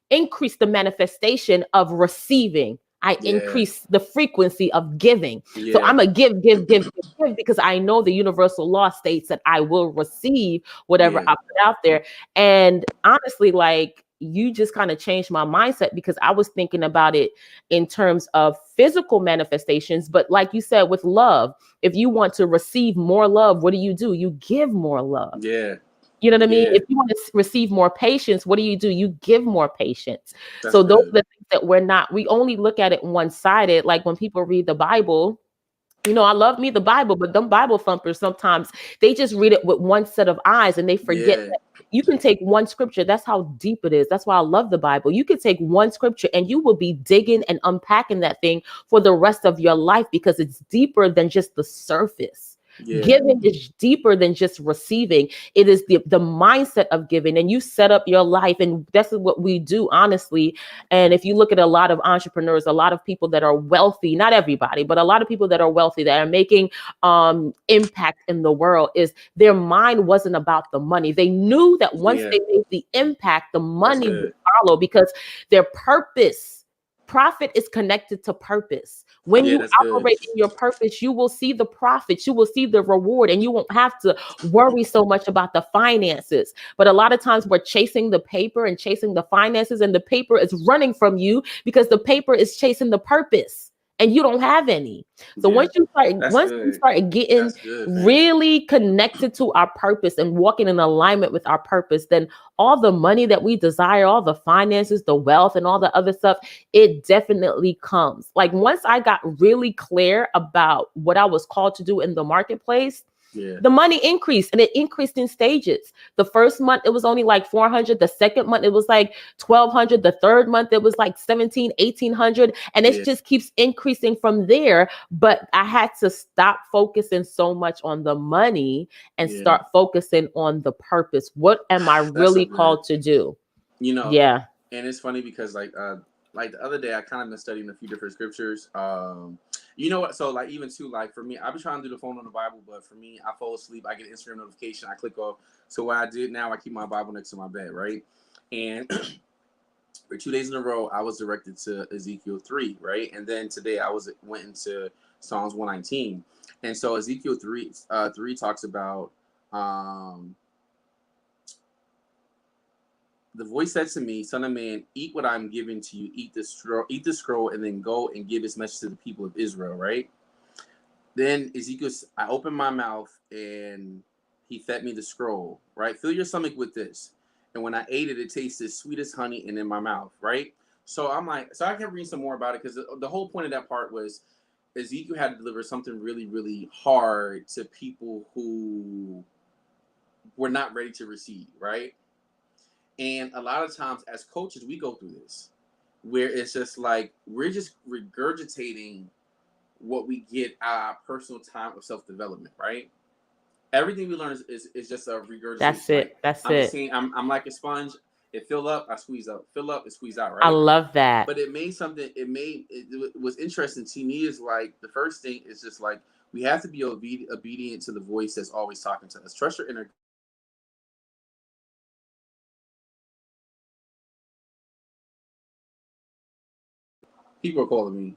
increase the manifestation of receiving? I increase the frequency of giving. So I'm a give because I know the universal law states that I will receive whatever I put out there. And honestly, like, you just kind of changed my mindset because I was thinking about it in terms of physical manifestations. But like you said, with love, if you want to receive more love, what do? You give more love. Yeah. You know what I mean? Yeah. If you want to receive more patience, what do? You give more patience. That's So those good. are the things that we only look at it one-sided. Like when people read the Bible, you know, I love me the Bible, but them Bible thumpers, sometimes they just read it with one set of eyes and they forget Yeah. that you can take one scripture. That's how deep it is. That's why I love the Bible. You can take one scripture and you will be digging and unpacking that thing for the rest of your life, because it's deeper than just the surface. Yeah. Giving is deeper than just receiving. It is the mindset of giving, and you set up your life, and that's what we do, honestly. And if you look at a lot of entrepreneurs, a lot of people that are wealthy, not everybody, but a lot of people that are wealthy, that are making impact in the world, is their mind wasn't about the money. They knew that once they made the impact, the money would follow, because their purpose, profit is connected to purpose. When you operate in your purpose, you will see the profits, you will see the reward, and you won't have to worry so much about the finances. But a lot of times we're chasing the paper and chasing the finances, and the paper is running from you because the paper is chasing the purpose, and you don't have any. So once you start getting really connected to our purpose and walking in alignment with our purpose, then all the money that we desire, all the finances, the wealth, and all the other stuff, it definitely comes. Like once I got really clear about what I was called to do in the marketplace, the money increased, and it increased in stages. The first month it was only like 400. The second month it was like 1,200. The third month it was like 1,800. And it just keeps increasing from there. But I had to stop focusing so much on the money and start focusing on the purpose. What am I really called to do? You know, yeah. And it's funny because like the other day I kind of been studying a few different scriptures. You know what? So like even too, like for me, I've been trying to do the phone on the Bible, but for me, I fall asleep, I get an Instagram notification, I click off. So what I did now, I keep my Bible next to my bed, right? And for 2 days in a row, I was directed to Ezekiel 3, right? And then today I went into Psalms 119. And so Ezekiel 3 talks about the voice said to me, "Son of man, eat what I'm giving to you. Eat the scroll, and then go and give this message to the people of Israel." Right? Then Ezekiel, I opened my mouth, and he fed me the scroll. Right? Fill your stomach with this. And when I ate it, it tasted sweet as honey and in my mouth. Right? So I kept reading some more about it, because the whole point of that part was Ezekiel had to deliver something really, really hard to people who were not ready to receive. Right? And a lot of times as coaches, we go through this where it's just like we're just regurgitating what we get our personal time of self-development, right? Everything we learn is just a regurgitation. That's it. That's I'm it. just saying, I'm like a sponge. It fill up, I squeeze out. Fill up, it squeeze out, right? I love that. But it was interesting to me. Is like the first thing is just like we have to be obedient to the voice that's always talking to us. Trust your inner. People are calling me.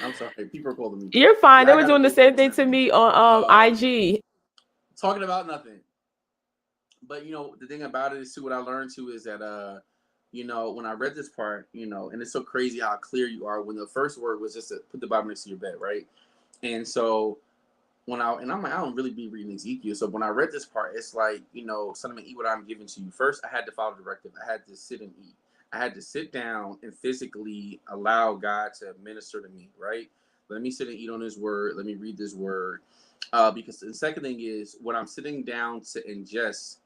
I'm sorry. People are calling me. You're fine. They were doing the same thing to me on IG. Talking about nothing. But the thing about it is too, what I learned too is that when I read this part, and it's so crazy how clear you are when the first word was just to put the Bible next to your bed, right? And so I'm like, I don't really be reading Ezekiel. So when I read this part, it's like, son of man, eat what I'm giving to you. First, I had to follow the directive. I had to sit and eat. I had to sit down and physically allow God to minister to me, right? Let me sit and eat on his word. Let me read this word. Because the second thing is what I'm sitting down to ingest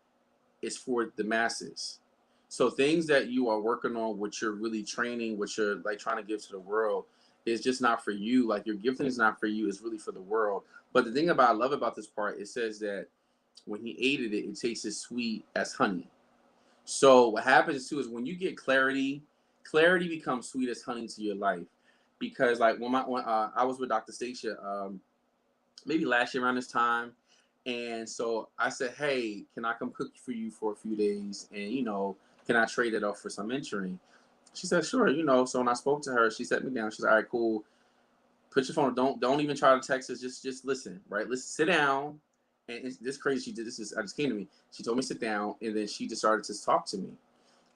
is for the masses. So things that you are working on, what you're really training, what you're like trying to give to the world, is just not for you. Like your gifting is not for you. It's really for the world. But the thing I love about this part, it says that when he ate it, it tasted sweet as honey. So what happens too is when you get clarity becomes sweet as honey to your life. Because like when I was with Dr. Stacia, maybe last year around this time, and so I said, "Hey, can I come cook for you for a few days? And can I trade it off for some mentoring?" She said, "Sure." So when I spoke to her, she sat me down. She's like, "All right, cool. Put your phone. Don't even try to text us. Just listen, right? Listen, sit down." And it's this crazy. She did this. I just came to me. She told me to sit down, and then she just started to talk to me.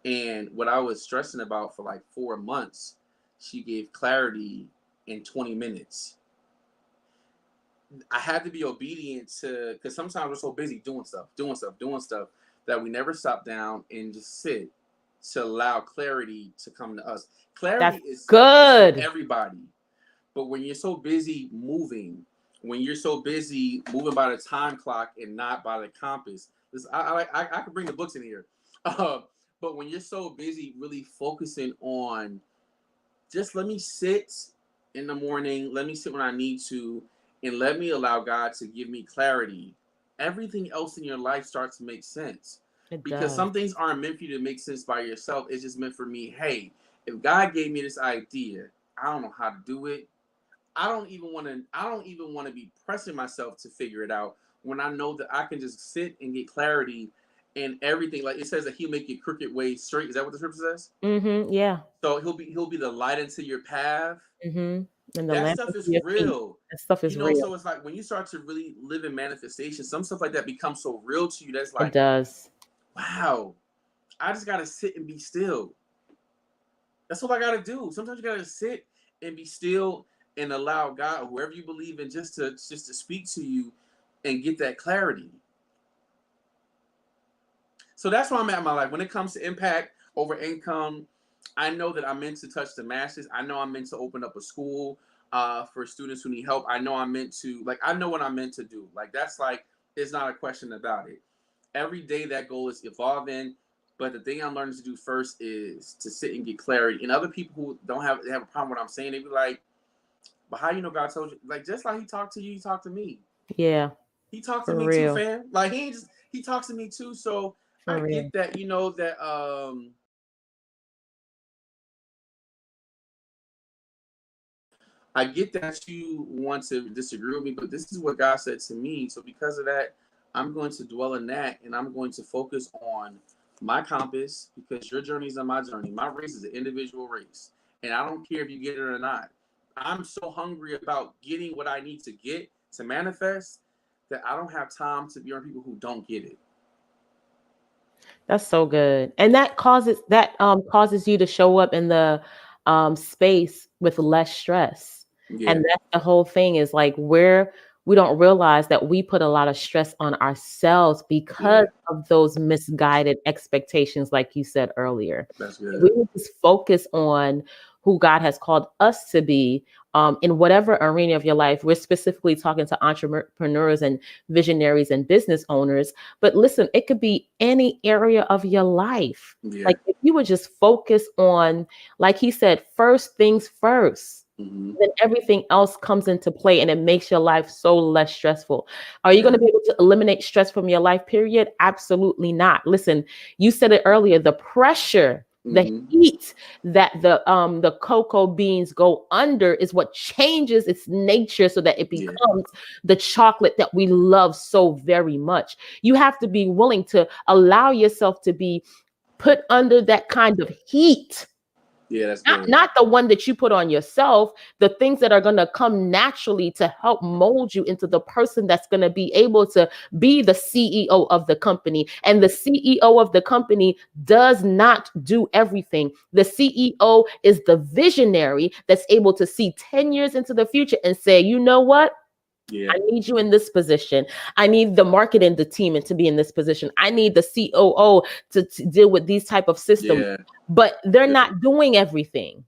And what I was stressing about for like 4 months, she gave clarity in 20 minutes. I had to be obedient to, because sometimes we're so busy doing stuff that we never stop down and just sit to allow clarity to come to us. Clarity is good for everybody. But when you're so busy moving, when you're so busy moving by the time clock and not by the compass, I could bring the books in here. But when you're so busy really focusing on just let me sit in the morning, let me sit when I need to, and let me allow God to give me clarity, everything else in your life starts to make sense. Because some things aren't meant for you to make sense by yourself. It's just meant for me. Hey, if God gave me this idea, I don't know how to do it. I don't even want to be pressing myself to figure it out when I know that I can just sit and get clarity and everything. Like it says that he'll make your crooked ways straight. Is that what the scripture says? Yeah. So he'll be the light into your path. And the That lamp stuff of is your feet. real. That stuff is real. So it's like when you start to really live in manifestation, some stuff like that becomes so real to you that's like, it does. Wow, I just gotta sit and be still. That's what I gotta do. Sometimes you gotta sit and be still and allow God, whoever you believe in, just to speak to you and get that clarity. So that's where I'm at in my life. When it comes to impact over income, I know that I'm meant to touch the masses. I know I'm meant to open up a school for students who need help. I know I'm meant to, I know what I'm meant to do. It's not a question about it. Every day that goal is evolving. But the thing I'm learning to do first is to sit and get clarity. And other people who don't have a problem with what I'm saying, they be like, but how you know God told you? Like, just like he talked to you, he talked to me. Yeah. He talked to me too, fam. Like he talks to me too. So I get that, I get that you want to disagree with me, but this is what God said to me. So because of that, I'm going to dwell in that and I'm going to focus on my compass because your journey is not my journey. My race is an individual race. And I don't care if you get it or not. I'm so hungry about getting what I need to get to manifest that I don't have time to be around people who don't get it. That's so good. And that causes you to show up in the space with less stress. Yeah. And that's the whole thing is like we don't realize that we put a lot of stress on ourselves because of those misguided expectations, like you said earlier. That's good. We need to focus on who God has called us to be in whatever arena of your life. We're specifically talking to entrepreneurs and visionaries and business owners. But listen, it could be any area of your life. Yeah. Like if you would just focus on, like he said, first things first. Then everything else comes into play and it makes your life so less stressful. Are you going to be able to eliminate stress from your life, period? Absolutely not. Listen, you said it earlier, the pressure, the heat that the cocoa beans go under is what changes its nature so that it becomes the chocolate that we love so very much. You have to be willing to allow yourself to be put under that kind of heat. Yeah, that's not the one that you put on yourself, the things that are going to come naturally to help mold you into the person that's going to be able to be the CEO of the company. And the CEO of the company does not do everything. The CEO is the visionary that's able to see 10 years into the future and say, you know what? Yeah. I need you in this position. I need the marketing, the team to be in this position. I need the COO to deal with these type of systems. Yeah. But they're not doing everything.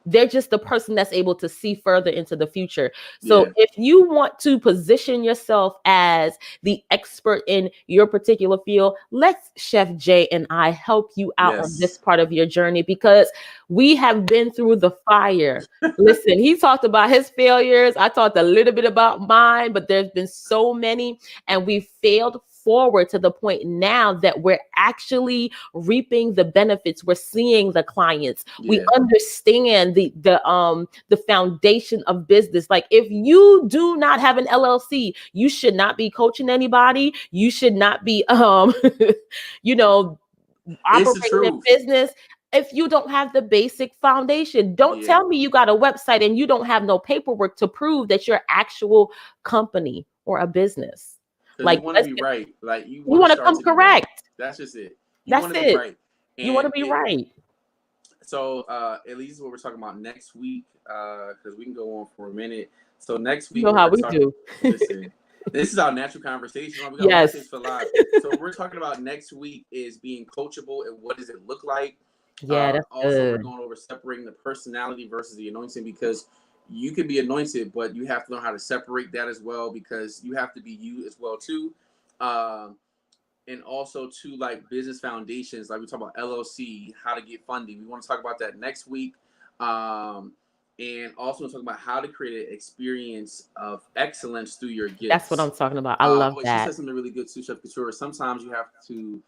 They're just the person that's able to see further into the future. So if you want to position yourself as the expert in your particular field, let's Chef Jay and I help you out on this part of your journey because we have been through the fire. Listen, he talked about his failures. I talked a little bit about mine, but there's been so many and we failed forward to the point now that we're actually reaping the benefits. We're seeing the clients. We understand the foundation of business. Like if you do not have an LLC, you should not be coaching anybody. You should not be operating a business if you don't have the basic foundation. Don't tell me you got a website and you don't have no paperwork to prove that you're an actual company or a business. Like you want to be right. Like you want to come correct. Right. That's just it. You want to be right. So at least what we're talking about next week, because we can go on for a minute. So next week, You know how we do. Listen, this is our natural conversation. We got Yes. tips for live. So we're talking about next week is being coachable and what does it look like. Yeah, that's also good. we're going over separating the personality versus the anointing, because you can be anointed, but you have to learn how to separate that as well, because you have to be you as well too. And also to like business foundations, like we talk about LLC, how to get funding. We want to talk about that next week. And also talk about how to create an experience of excellence through your gifts. That's what I'm talking about. I love that. She said something really good too, Chef Couture. Sometimes you have to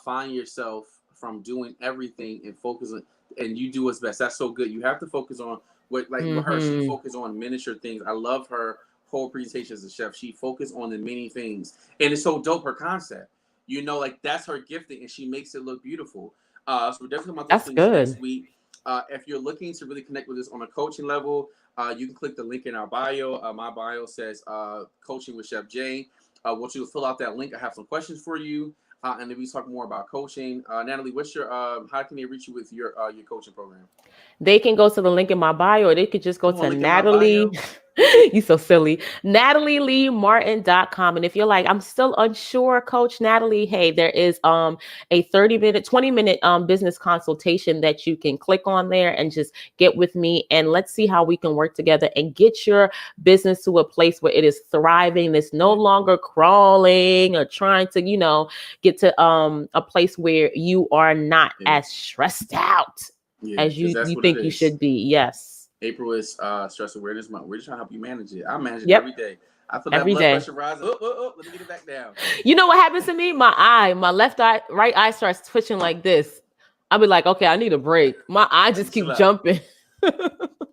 find yourself from doing everything and focus on, and you do what's best. That's so good. You have to focus on what, like with her, she focused on miniature things. I love her whole presentation as a chef. She focused on the many things, and it's so dope, her concept. You know, like that's her gifting, and she makes it look beautiful. So we're definitely about those things next week. If you're looking to really connect with us on a coaching level, you can click the link in our bio. My bio says Coaching with Chef Jay. I want you to fill out that link. I have some questions for you, and then we talk more about coaching. Natalie, what's your how can they reach you with your coaching program? They can go to the link in my bio, or they could just go to Natalie. You so silly. NatalieLeeMartin.com. And if you're like, I'm still unsure, Coach Natalie, hey, there is a 30-minute, 20-minute business consultation that you can click on there and just get with me. And let's see how we can work together and get your business to a place where it is thriving. It's no longer crawling or trying to, you know, get to a place where you are not as stressed out as you think you should be. Yes. April is Stress Awareness Month. We're just trying to help you manage it. I manage it every day. I feel that blood pressure rising. Let me get it back down. You know what happens to me? My left eye, right eye starts twitching like this. I'll be like, okay, I need a break. My eye just keeps jumping.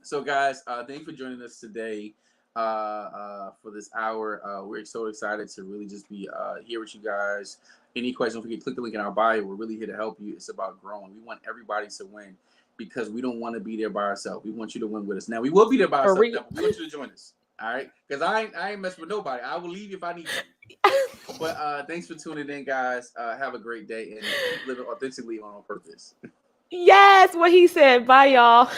So guys, thank you for joining us today for this hour. We're so excited to really just be here with you guys. Any questions, don't forget, click the link in our bio. We're really here to help you. It's about growing. We want everybody to win, because we don't want to be there by ourselves. We want you to win with us. Now, we will be there by ourselves, but we want you to join us. All right? Because I ain't messing with nobody. I will leave you if I need you. But thanks for tuning in, guys. Have a great day, and keep living authentically on purpose. Yes, what he said. Bye, y'all.